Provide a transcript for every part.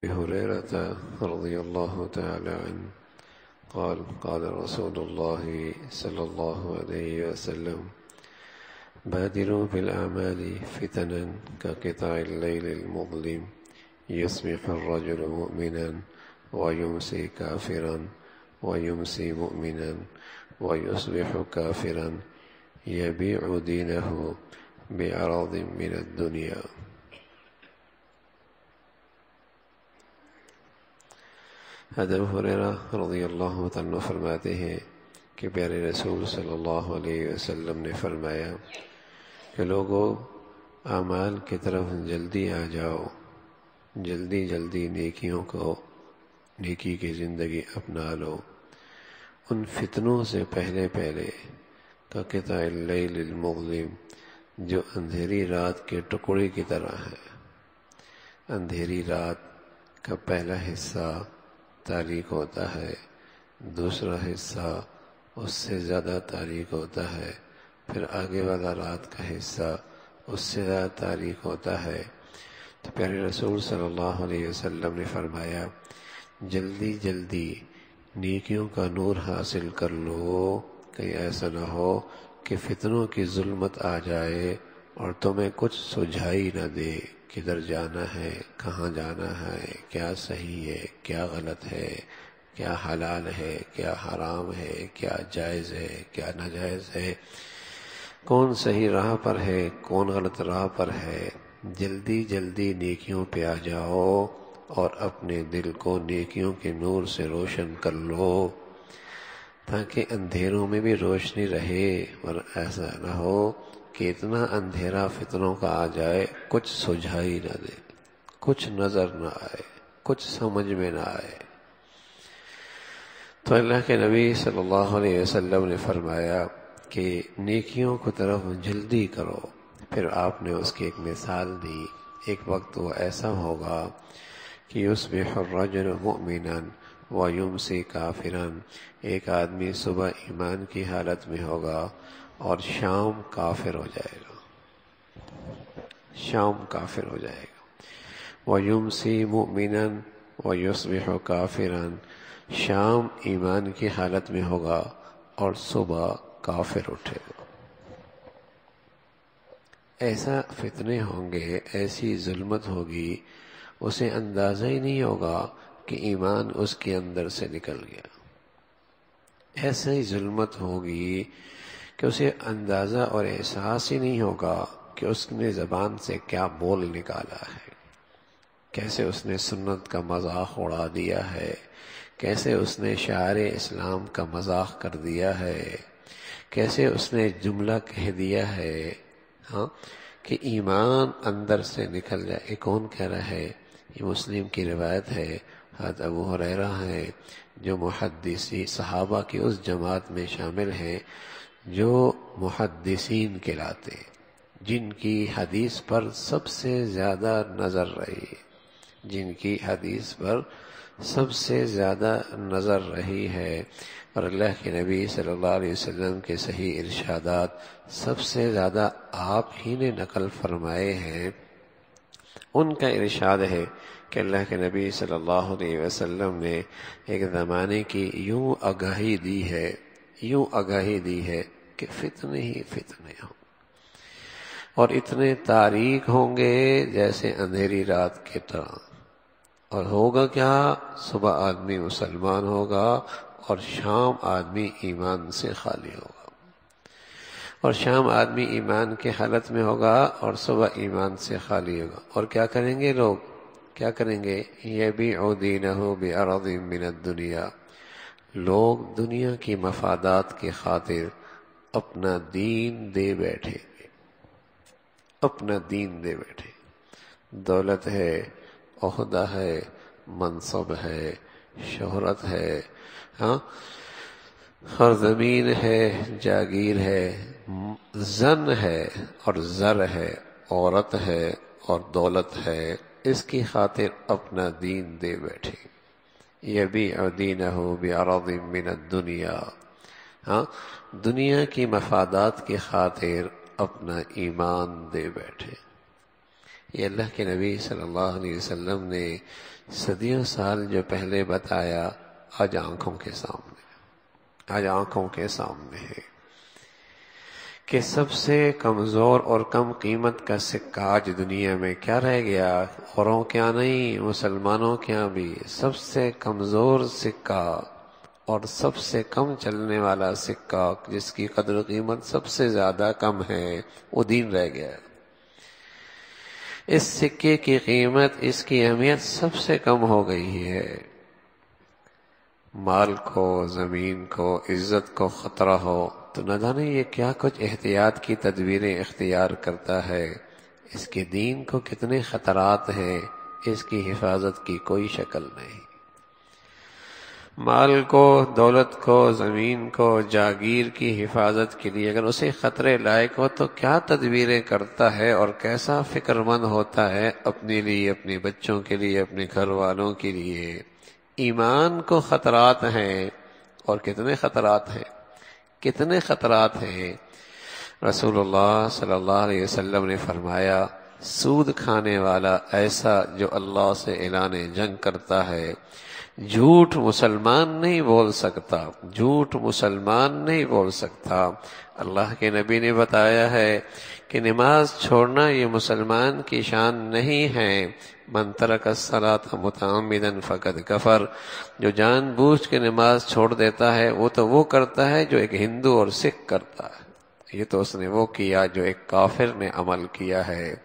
أبي هريرة رضي الله تعالى عنه قال قال رسول الله صلى الله عليه وسلم بادروا بالأعمال فتنا كقطع الليل المظلم يصبح الرجل مؤمنا ويمسي كافرا ويمسي مؤمنا ويصبح كافرا يبيع دينه بعرض من الدنيا۔ حضرت ابو ہریرہ رضی اللہ عنہ فرماتے ہیں کہ پیارے رسول صلی اللہ علیہ وسلم نے فرمایا کہ لوگوں اعمال کی طرف جلدی آ جاؤ، جلدی جلدی نیکی کی زندگی اپنا لو، ان فتنوں سے پہلے قطع اللیل المظلم، جو اندھیری رات کے ٹکڑے کی طرح ہے۔ اندھیری رات کا پہلا حصہ تاریک ہوتا ہے، دوسرا حصہ اس سے زیادہ تاریک ہوتا ہے، پھر آگے والا رات کا حصہ اس سے زیادہ تاریک ہوتا ہے۔ تو پیارے رسول صلی اللہ علیہ وسلم نے فرمایا جلدی جلدی نیکیوں کا نور حاصل کر لو، کہیں ایسا نہ ہو کہ فتنوں کی ظلمت آ جائے اور تمہیں کچھ سجھائی نہ دے، کدھر جانا ہے، کہاں جانا ہے، کیا صحیح ہے، کیا غلط ہے، کیا حلال ہے، کیا حرام ہے، کیا جائز ہے، کیا ناجائز ہے، کون صحیح راہ پر ہے، کون غلط راہ پر ہے۔ جلدی جلدی نیکیوں پہ آ جاؤ اور اپنے دل کو نیکیوں کے نور سے روشن کر لو، تاکہ اندھیروں میں بھی روشنی رہے، اور ایسا نہ ہو کہ اتنا اندھیرا فتنوں کا آ جائے کچھ سجھائی نہ دے، کچھ نظر نہ آئے، کچھ سمجھ میں نہ آئے۔ تو اللہ کے نبی صلی اللہ علیہ وسلم نے فرمایا کہ نیکیوں کی طرف جلدی کرو۔ پھر آپ نے اس کی ایک مثال دی، ایک وقت وہ ایسا ہوگا کہ یصبح الرجل مؤمنا ویمسی کافرا، ایک آدمی صبح ایمان کی حالت میں ہوگا اور شام کافر ہو جائے گا، شام کافر ہو جائے گا۔ وَيُمْسِي مُؤْمِنًا وَيُصْبِحُ كَافِرًا، شام ایمان کی حالت میں ہوگا اور صبح کافر اٹھے گا۔ ایسا فتنے ہوں گے، ایسی ظلمت ہوگی، اسے اندازہ ہی نہیں ہوگا کہ ایمان اس کے اندر سے نکل گیا۔ ایسا ہی ظلمت ہوگی کہ اسے اندازہ اور احساس ہی نہیں ہوگا کہ اس نے زبان سے کیا بول نکالا ہے، کیسے اس نے سنت کا مذاق اڑا دیا ہے، کیسے اس نے شعائر اسلام کا مذاق کر دیا ہے، کیسے اس نے جملہ کہہ دیا ہے کہ ایمان اندر سے نکل جائے۔ یہ کون کہہ رہا ہے؟ یہ مسلم کی روایت ہے، حضرت ابو ہریرہ ہیں جو محدثی صحابہ کی اس جماعت میں شامل ہیں جو محدثین کہلاتے، جن کی حدیث پر سب سے زیادہ نظر رہی، جن کی حدیث پر سب سے زیادہ نظر رہی ہے، اور اللہ کے نبی صلی اللہ علیہ وسلم کے صحیح ارشادات سب سے زیادہ آپ ہی نے نقل فرمائے ہیں۔ ان کا ارشاد ہے کہ اللہ کے نبی صلی اللہ علیہ وسلم نے ایک زمانے کی یوں آگاہی دی ہے کہ فتنے ہی فتنے ہوں، اور اتنے تاریک ہوں گے جیسے اندھیری رات کی طرح۔ اور ہوگا کیا؟ صبح آدمی مسلمان ہوگا اور شام آدمی ایمان سے خالی ہوگا، اور شام آدمی ایمان کی حالت میں ہوگا اور صبح ایمان سے خالی ہوگا۔ اور کیا کریں گے لوگ؟ کیا کریں گے؟ یبیع دینہ بعرض من الدنیا، لوگ دنیا کی مفادات کی خاطر اپنا دین دے بیٹھے گے، اپنا دین دے بیٹھے۔ دولت ہے، عہدہ ہے، منصب ہے، شہرت ہے، اور زمین ہے، جاگیر ہے، زن ہے اور زر ہے، عورت ہے اور دولت ہے، اس کی خاطر اپنا دین دے بیٹھے۔ یبیع دینہ بعرض من الدنیا، دنیا کی مفادات کی خاطر اپنا ایمان دے بیٹھے۔ یہ اللہ کے نبی صلی اللہ علیہ وسلم نے صدیوں سال جو پہلے بتایا آج آنکھوں کے سامنے ہے کہ سب سے کمزور اور کم قیمت کا سکہ آج دنیا میں کیا رہ گیا؟ اوروں کیا نہیں، مسلمانوں کیا بھی سب سے کمزور سکہ اور سب سے کم چلنے والا سکہ، جس کی قدر و قیمت سب سے زیادہ کم ہے، وہ دین رہ گیا۔ اس سکے کی قیمت، اس کی اہمیت سب سے کم ہو گئی ہے۔ مال کو، زمین کو، عزت کو خطرہ ہو تو نہ جانے یہ کیا کچھ احتیاط کی تدبیریں اختیار کرتا ہے، اس کے دین کو کتنے خطرات ہیں، اس کی حفاظت کی کوئی شکل نہیں۔ مال کو، دولت کو، زمین کو، جاگیر کی حفاظت کے لیے اگر اسے خطرے لائق ہو تو کیا تدبیریں کرتا ہے اور کیسا فکر مند ہوتا ہے اپنے لیے، اپنے بچوں کے لیے، اپنے گھر والوں کے لیے۔ ایمان کو خطرات ہیں، اور کتنے خطرات ہیں۔ رسول اللہ صلی اللہ علیہ وسلم نے فرمایا، سود کھانے والا ایسا جو اللہ سے اعلان جنگ کرتا ہے، جھوٹ مسلمان نہیں بول سکتا۔ اللہ کے نبی نے بتایا ہے کہ نماز چھوڑنا یہ مسلمان کی شان نہیں ہے۔ من ترک الصلاۃ متعمدا فقد کفر، جو جان بوجھ کے نماز چھوڑ دیتا ہے وہ تو وہ کرتا ہے جو ایک ہندو اور سکھ کرتا ہے، یہ تو اس نے وہ کیا جو ایک کافر نے عمل کیا ہے۔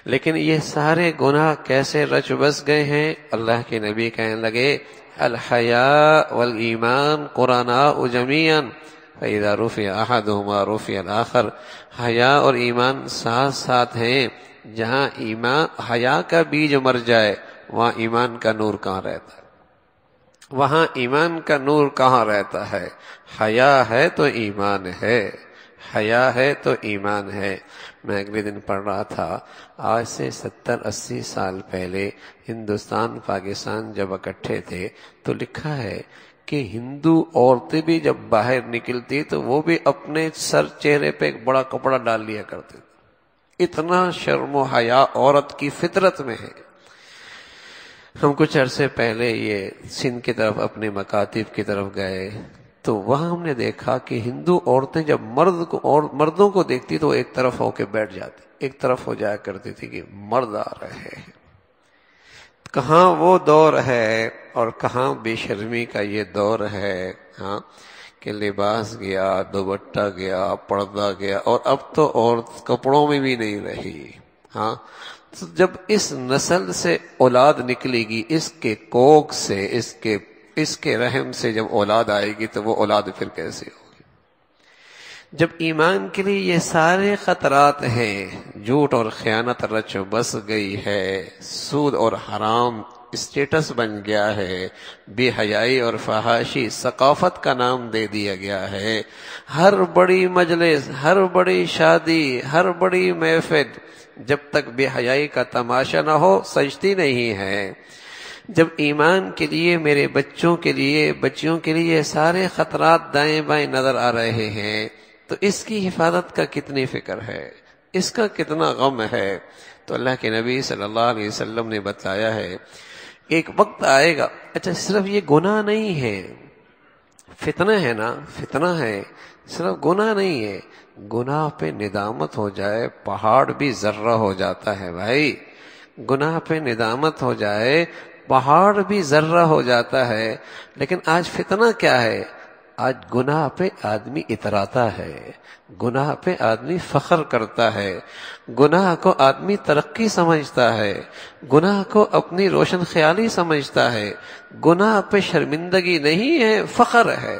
لیکن یہ سارے گناہ کیسے رچ بس گئے ہیں؟ اللہ کے نبی کہنے لگے، الحیاء والایمان قرناء جمیعا فاذا رفع احدهما رفع الاخر۔ حیا اور ایمان ساتھ ساتھ ہیں، جہاں ایمان حیا کا بیج مر جائے وہاں ایمان کا نور کہاں رہتا ہے؟ حیا ہے تو ایمان ہے۔ میں اگلے دن پڑھ رہا تھا، آج سے 70-80 سال پہلے ہندوستان پاکستان جب اکٹھے تھے تو لکھا ہے کہ ہندو عورتیں بھی جب باہر نکلتی تو وہ بھی اپنے سر چہرے پہ ایک بڑا کپڑا ڈال لیا کرتے تھے۔ اتنا شرم و حیا عورت کی فطرت میں ہے۔ ہم کچھ عرصے پہلے یہ سندھ کی طرف اپنے مکاتب کی طرف گئے تو وہاں ہم نے دیکھا کہ ہندو عورتیں جب مردوں کو دیکھتی تو ایک طرف ہو کے بیٹھ جاتی، ایک طرف ہو جایا کرتی تھی کہ مرد آ رہے ہیں۔ کہاں وہ دور ہے اور کہاں بے شرمی کا یہ دور ہے، کہ لباس گیا، دوپٹہ گیا، پردہ گیا، اور اب تو عورت کپڑوں میں بھی نہیں رہی۔ تو جب اس نسل سے اولاد نکلے گی، اس کے کوکھ سے، اس کے رحم سے جب اولاد آئے گی تو وہ اولاد پھر کیسے ہوگی؟ جب ایمان کے لیے یہ سارے خطرات ہیں، جھوٹ اور خیانت رچ بس گئی ہے، سود اور حرام اسٹیٹس بن گیا ہے، بے حیائی اور فحاشی ثقافت کا نام دے دیا گیا ہے، ہر بڑی مجلس، ہر بڑی شادی، ہر بڑی محفل جب تک بے حیائی کا تماشا نہ ہو سجتی نہیں ہے۔ جب ایمان کے لیے، میرے بچوں کے لیے، بچیوں کے لیے سارے خطرات دائیں بائیں نظر آ رہے ہیں تو اس کی حفاظت کا کتنی فکر ہے، اس کا کتنا غم ہے۔ تو اللہ کے نبی صلی اللہ علیہ وسلم نے بتایا ہے ایک وقت آئے گا، اچھا صرف یہ گناہ نہیں ہے، فتنہ ہے نا، فتنہ ہے، صرف گناہ نہیں ہے، گناہ پہ ندامت ہو جائے پہاڑ بھی ذرہ ہو جاتا ہے بھائی، گناہ پہ ندامت ہو جائے پہاڑ بھی ذرہ ہو جاتا ہے۔ لیکن آج فتنہ کیا ہے؟ آج گناہ پہ آدمی اتراتا ہے، گناہ پہ آدمی فخر کرتا ہے، گناہ کو آدمی ترقی سمجھتا ہے، گناہ کو اپنی روشن خیالی سمجھتا ہے، گناہ پہ شرمندگی نہیں ہے، فخر ہے،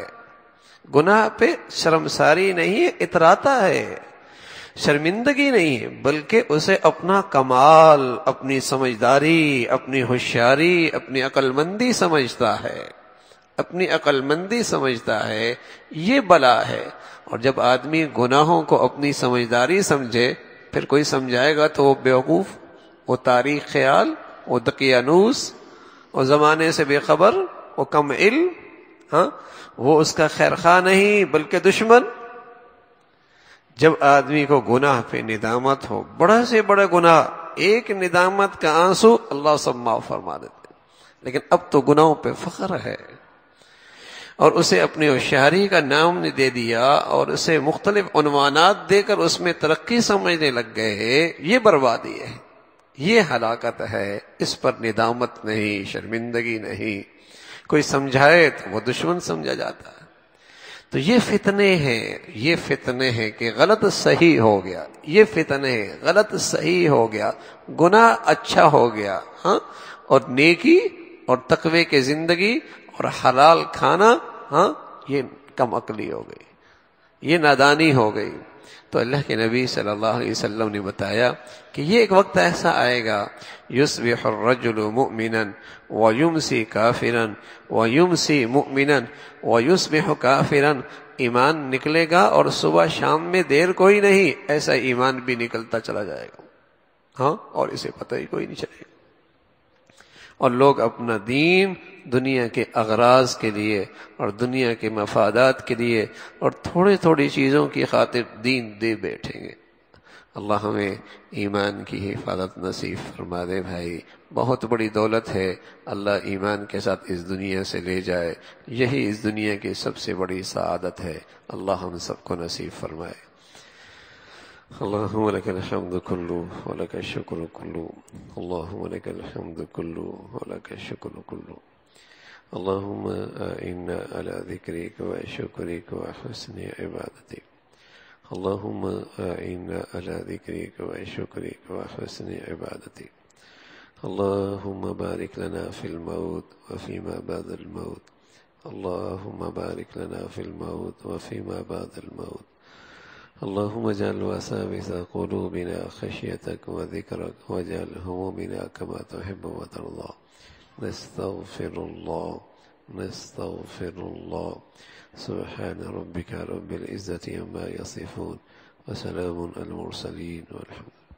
گناہ پہ شرمساری نہیں ہے، اتراتا ہے، شرمندگی نہیں ہے، بلکہ اسے اپنا کمال، اپنی سمجھداری، اپنی ہوشیاری، اپنی عقل مندی سمجھتا ہے، اپنی عقل مندی سمجھتا ہے، یہ بلا ہے۔ اور جب آدمی گناہوں کو اپنی سمجھداری سمجھے، پھر کوئی سمجھائے گا تو وہ بیوقوف، وہ تاریخ خیال، وہ دقیانوس، وہ زمانے سے بے خبر، وہ کم علم، وہ اس کا خیر خواہ نہیں بلکہ دشمن۔ جب آدمی کو گناہ پہ ندامت ہو، بڑا سے بڑا گناہ، ایک ندامت کا آنسو اللہ سب معاف فرما دیتے، لیکن اب تو گناہوں پہ فخر ہے، اور اسے اپنی ہوشیاری کا نام دے دیا اور اسے مختلف عنوانات دے کر اس میں ترقی سمجھنے لگ گئے. یہ بربادی ہے، یہ ہلاکت ہے. اس پر ندامت نہیں، شرمندگی نہیں. کوئی سمجھائے تو وہ دشمن سمجھا جاتا ہے. تو یہ فتنے ہیں کہ غلط صحیح ہو گیا، یہ فتنے ہیں غلط صحیح ہو گیا، گناہ اچھا ہو گیا، ہاں، اور نیکی اور تقوی کی زندگی اور حلال کھانا، ہاں، یہ کم عقلی ہو گئی، یہ نادانی ہو گئی. تو اللہ کے نبی صلی اللہ علیہ وسلم نے بتایا کہ یہ ایک وقت ایسا آئے گا، یصبح الرجل مؤمنا ویمسی کافرا ویمسی مؤمنا ویصبح کافرا. ایمان نکلے گا اور صبح شام میں دیر کوئی نہیں، ایسا ایمان بھی نکلتا چلا جائے گا، ہاں، اور اسے پتہ ہی کوئی نہیں چلے گا. اور لوگ اپنا دین دنیا کے اغراض کے لیے اور دنیا کے مفادات کے لیے اور تھوڑی چیزوں کی خاطر دین دے بیٹھیں گے. اللہ ہمیں ایمان کی حفاظت نصیب فرما دے. بھائی بہت بڑی دولت ہے، اللہ ایمان کے ساتھ اس دنیا سے لے جائے، یہی اس دنیا کی سب سے بڑی سعادت ہے. اللہ ہم سب کو نصیب فرمائے. اللهم لك الحمد كله ولك الشكر كله، اللهم لك الحمد كله ولك الشكر كله. اللهم أعنا على ذكرك وشكرك وحسن عبادتك. اللهم أعنا على ذكرك وشكرك وحسن عبادتك. اللهم بارك لنا في الموت وفيما بعد الموت. اللهم بارك لنا في الموت وفيما بعد الموت. اللهم اجعل وثابت قلوبنا خشيتك وذكرك، واجعل همومنا كما تحب وترضى. نستغفر الله. سبحان ربك رب العزة عما يصفون وسلام على المرسلين والحمد لله.